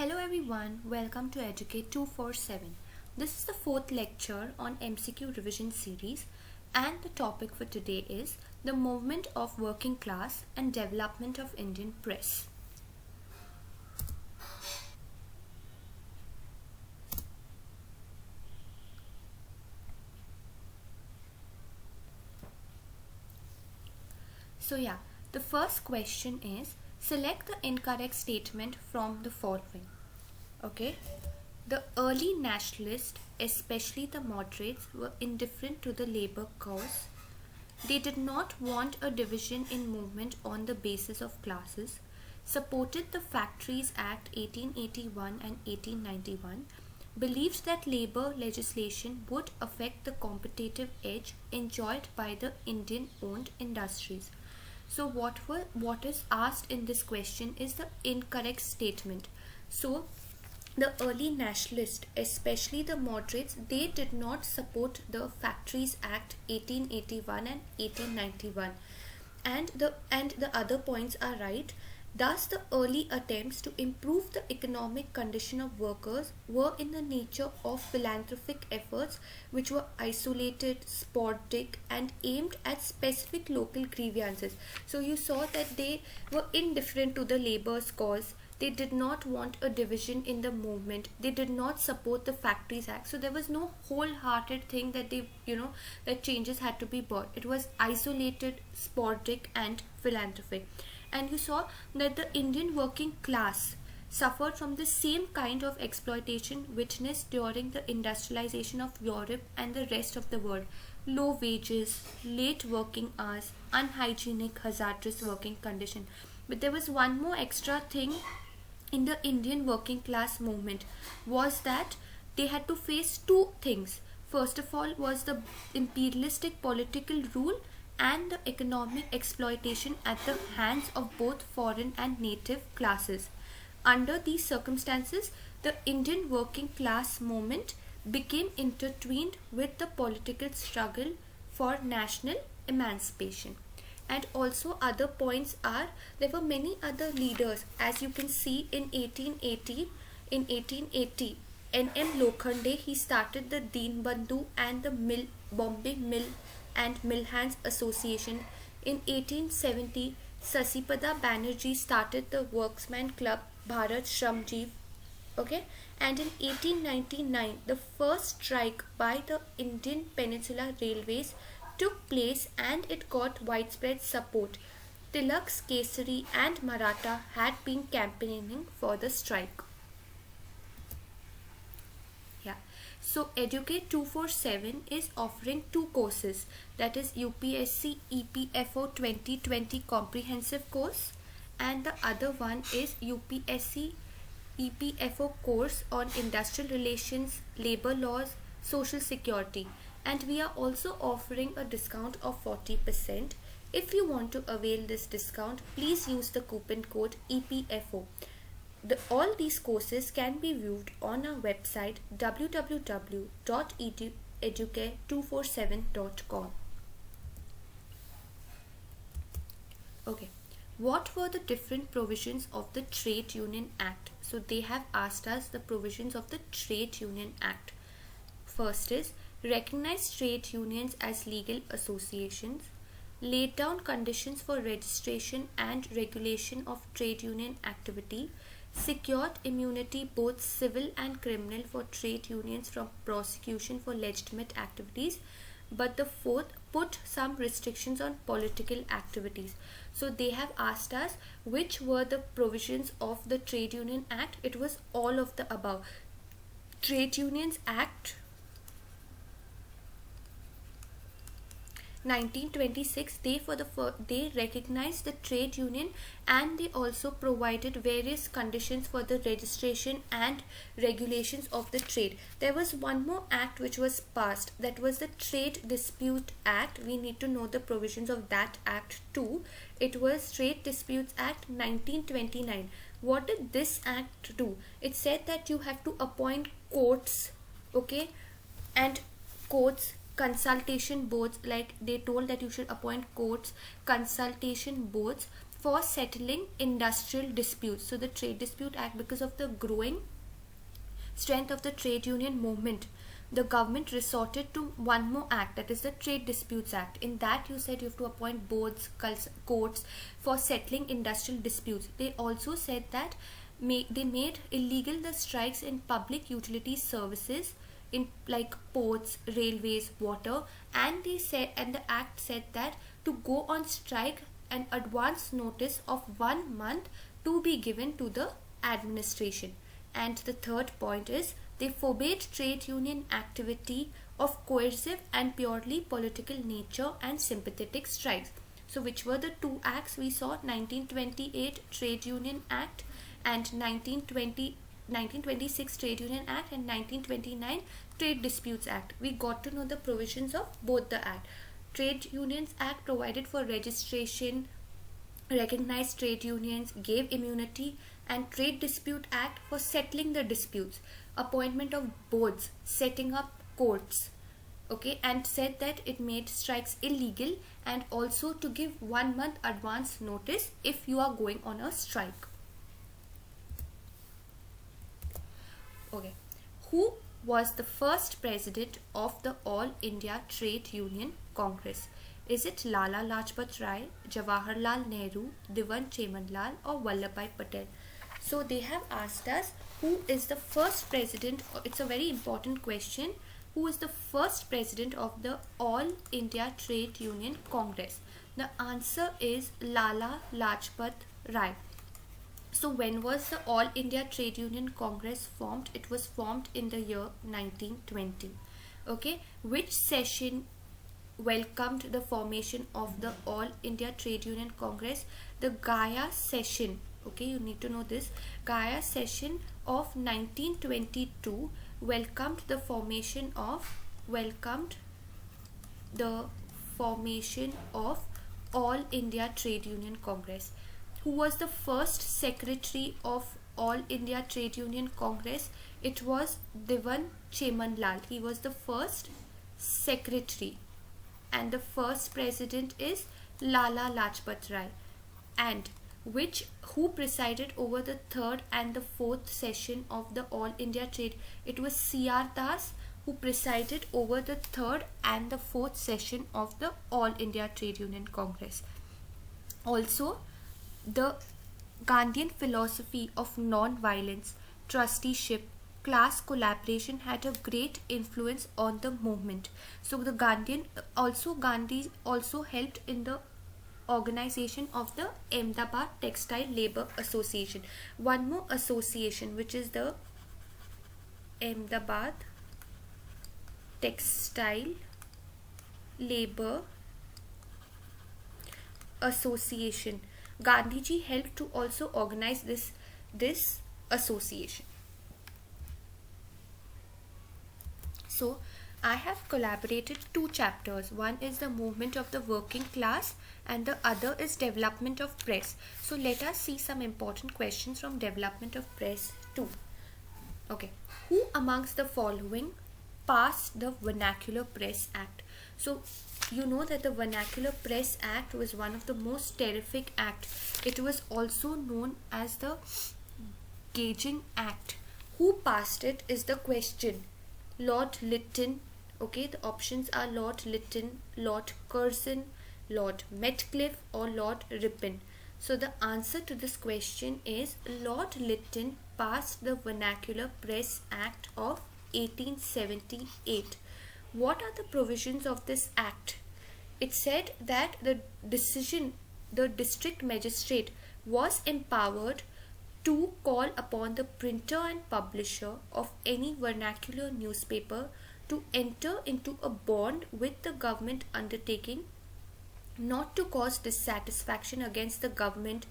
Hello everyone, welcome to Educate 247. This is the fourth lecture on MCQ revision series and the topic for today is the movement of working class and development of Indian press. The first question is select the incorrect statement from the following. The early nationalists, especially the moderates, were indifferent to the labor cause. They did not want a division in movement on the basis of classes, supported the Factories Act 1881 and 1891, believed that labor legislation would affect the competitive edge enjoyed by the Indian-owned industries. So what is asked in this question is the incorrect statement. So the early nationalists, especially the moderates, they did not support the Factories Act 1881 and 1891, and the other points are right. Thus, the early attempts to improve the economic condition of workers were in the nature of philanthropic efforts which were isolated, sporadic, and aimed at specific local grievances. So you saw that they were indifferent to the labor's cause. They did not want a division in the movement. They did not support the Factories Act. So there was no wholehearted thing that that changes had to be brought. It was isolated, sporadic, and philanthropic. And you saw that the Indian working class suffered from the same kind of exploitation witnessed during the industrialization of Europe and the rest of the world. Low wages, late working hours, unhygienic, hazardous working condition. But there was one more extra thing in the Indian working class movement, was that they had to face two things. First of all was the imperialistic political rule and the economic exploitation at the hands of both foreign and native classes. Under these circumstances, the Indian working class movement became intertwined with the political struggle for national emancipation. And also other points are, there were many other leaders, as you can see in 1880, N.M. Lokhande, he started the Deen Bandhu and the Bombay Mill and Mill Hands Association. In 1870, Sasipada Banerjee started the Worksman Club Bharat Shramjeev. And in 1899, the first strike by the Indian Peninsular Railways took place and it got widespread support. Tilak's Kesari and Maratha had been campaigning for the strike. So Educate 247 is offering two courses, that is UPSC EPFO 2020 comprehensive course, and the other one is UPSC EPFO course on industrial relations, labor laws, social security, and we are also offering a discount of 40%. If you want to avail this discount, please use the coupon code EPFO. All these courses can be viewed on our website www.educate247.com. What were the different provisions of the Trade Union Act? So they have asked us the provisions of the Trade Union Act. First is recognize trade unions as legal associations, laid down conditions for registration and regulation of trade union activity, secured immunity both civil and criminal for trade unions from prosecution for legitimate activities, but the fourth put some restrictions on political activities. So they have asked us which were the provisions of the Trade Union Act. It was all of the above. Trade Unions Act 1926, they recognized the trade union, and they also provided various conditions for the registration and regulations of the trade. There was one more act which was passed, that was the Trade Dispute Act. We need to know the provisions of that act too. It was Trade Disputes Act 1929. What did this act do? It said that you have to appoint courts, and courts, consultation boards, like they told that you should appoint courts, consultation boards for settling industrial disputes. So the Trade Dispute Act, because of the growing strength of the trade union movement, the government resorted to one more act, that is the Trade Disputes Act. In that, you said you have to appoint boards, courts for settling industrial disputes. They also said that they made illegal the strikes in public utility services, in like ports, railways, water, and they said, and the act said that to go on strike, an advance notice of 1 month to be given to the administration. And the third point is they forbade trade union activity of coercive and purely political nature and sympathetic strikes. So which were the two acts we saw? 1928 Trade Union Act and 1926 Trade Union Act and 1929 Trade Disputes Act. We got to know the provisions of both the act. Trade Unions Act provided for registration, recognized trade unions, gave immunity, and Trade Dispute Act for settling the disputes, appointment of boards, setting up courts, okay, and said that it made strikes illegal, and also to give 1 month advance notice if you are going on a strike. Okay, who was the first president of the All India Trade Union Congress? Is it Lala Lajpat Rai, Jawaharlal Nehru, Diwan Chemanlal, or Vallabhbhai Patel? So they have asked us who is the first president. It's a very important question. Who is the first president of the All India Trade Union Congress? The answer is Lala Lajpat Rai. So when was the All India Trade Union Congress formed? It was formed in the year 1920. Okay, which session welcomed the formation of the All India Trade Union Congress? The Gaya session. Okay, you need to know this. Gaya session of 1922 welcomed the formation of All India Trade Union Congress. Who was the first secretary of All India Trade Union Congress? It was Diwan Chemanlal. He was the first secretary, and the first president is Lala Lajpat Rai. And who presided over the third and the fourth session of the All India Trade? It was C.R. Das who presided over the third and the fourth session of the All India Trade Union Congress. Also, the Gandhian philosophy of non-violence, trusteeship, class collaboration had a great influence on the movement. So the Gandhi also helped in the organization of the Ahmedabad Textile Labor Association. One more association, which is the Ahmedabad Textile Labor Association. Gandhiji helped to also organize this association. So I have collaborated two chapters. One is the movement of the working class and the other is development of press. So let us see some important questions from development of press 2. Okay, who amongst the following passed the Vernacular Press Act? So you know that the Vernacular Press Act was one of the most terrific acts. It was also known as the Gauging Act. Who passed it is the question. Lord Lytton. Okay, the options are Lord Lytton, Lord Curzon, Lord Metcalfe, or Lord Ripon. So the answer to this question is Lord Lytton passed the Vernacular Press Act of 1878. What are the provisions of this act? It said that the district magistrate was empowered to call upon the printer and publisher of any vernacular newspaper to enter into a bond with the government undertaking not to cause dissatisfaction against the government,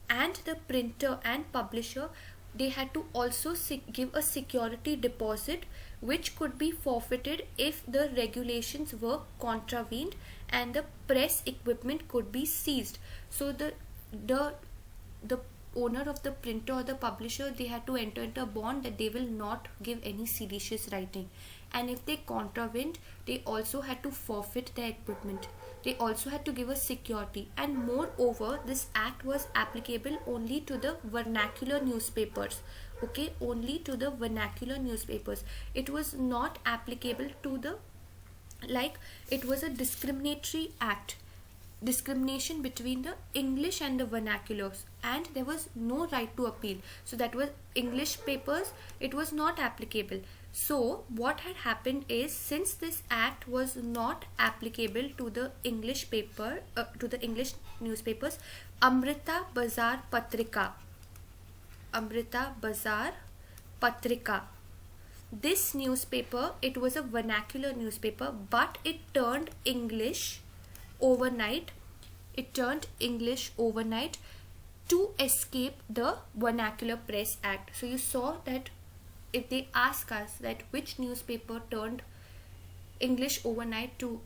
and the printer and publisher, they had to also give a security deposit which could be forfeited if the regulations were contravened, and the press equipment could be seized. So the owner of the printer or the publisher, they had to enter into a bond that they will not give any seditious writing, and if they contravened, they also had to forfeit their equipment. they also had to give us security, and moreover this act was applicable only to the vernacular newspapers. Okay, only to the vernacular newspapers. It was not applicable to the, like, it was a discriminatory act, discrimination between the English and the vernaculars, and there was no right to appeal. So that was English papers, it was not applicable. So what had happened is, since this act was not applicable to the English paper, to the English newspapers, Amrita Bazar Patrika, Amrita Bazar Patrika, this newspaper, it was a vernacular newspaper, but it turned English overnight. It turned English overnight to escape the Vernacular Press Act. So you saw that if they ask us that which newspaper turned English overnight to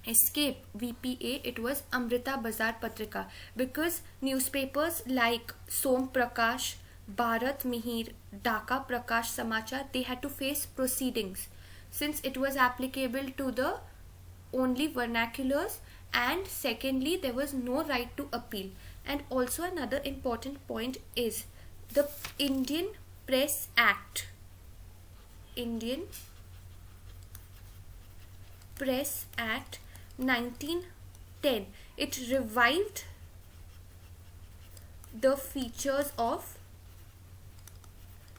escape VPA, it was Amrita Bazar Patrika, because newspapers like Som Prakash, Bharat Mihir, Dhaka Prakash Samachar, they had to face proceedings since it was applicable to the only vernaculars, and secondly there was no right to appeal. And also another important point is the Indian Press Act, Indian Press Act 1910, it revived the features of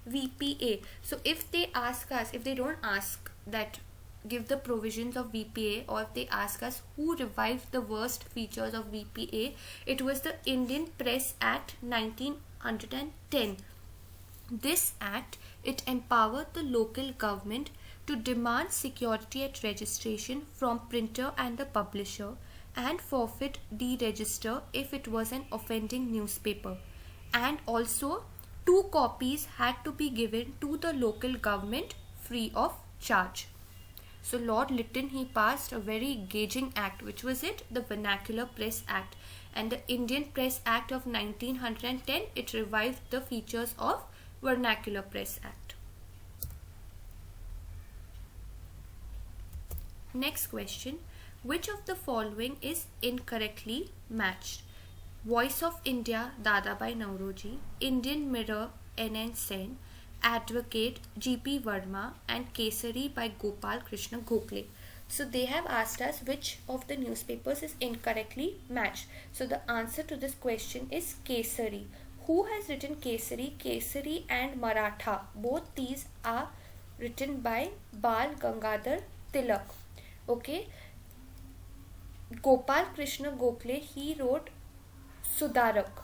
VPA. So if they ask us, if they don't ask that give the provisions of VPA, or if they ask us who revived the worst features of VPA, it was the Indian Press Act 1910. This act, it empowered the local government to demand security at registration from printer and the publisher, and forfeit deregister if it was an offending newspaper. And also 2 copies had to be given to the local government free of charge. So Lord Lytton, he passed a very engaging act. Which was it? The Vernacular Press Act. And the Indian Press Act of 1910, it revived the features of Vernacular Press Act. Next question. Which of the following is incorrectly matched? Voice of India, Dadabhai Naoroji, Indian Mirror, N.N. Sen, Advocate, G.P. Verma, and Kesari by Gopal Krishna Gokhale. So they have asked us which of the newspapers is incorrectly matched. So the answer to this question is Kesari. Who has written Kesari? Kesari and Maratha, both these are written by Bal Gangadhar Tilak. Okay. Gopal Krishna Gokhale, he wrote Sudarak.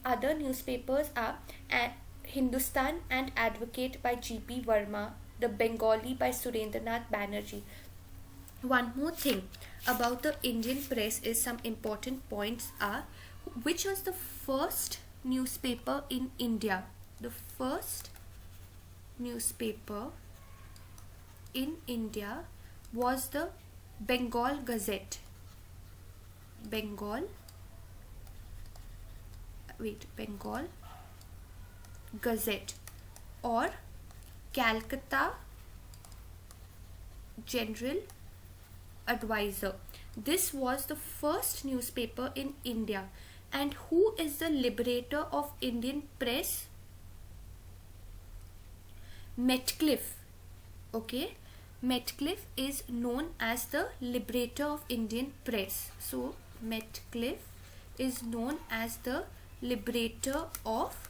Other newspapers are Hindustan and Advocate by G.P. Verma, The Bengali by Surendranath Banerjee. One more thing about the Indian press is some important points are, which was the first newspaper in India? The first newspaper in India was the Bengal Gazette. Bengal Gazette or Calcutta General Advisor. This was the first newspaper in India. And who is the liberator of Indian press? Metcalfe. Okay, Metcalfe is known as the liberator of Indian press. So Metcalfe is known as the liberator of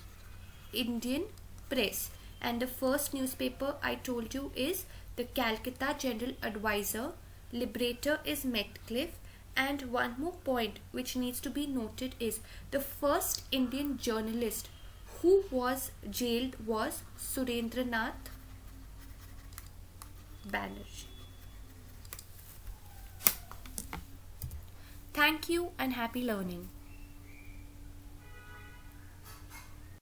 Indian press. And the first newspaper I told you is the Calcutta General Advisor. Liberator is Metcalfe. And one more point which needs to be noted is the first Indian journalist who was jailed was Surendranath Banerjee. Thank you and happy learning.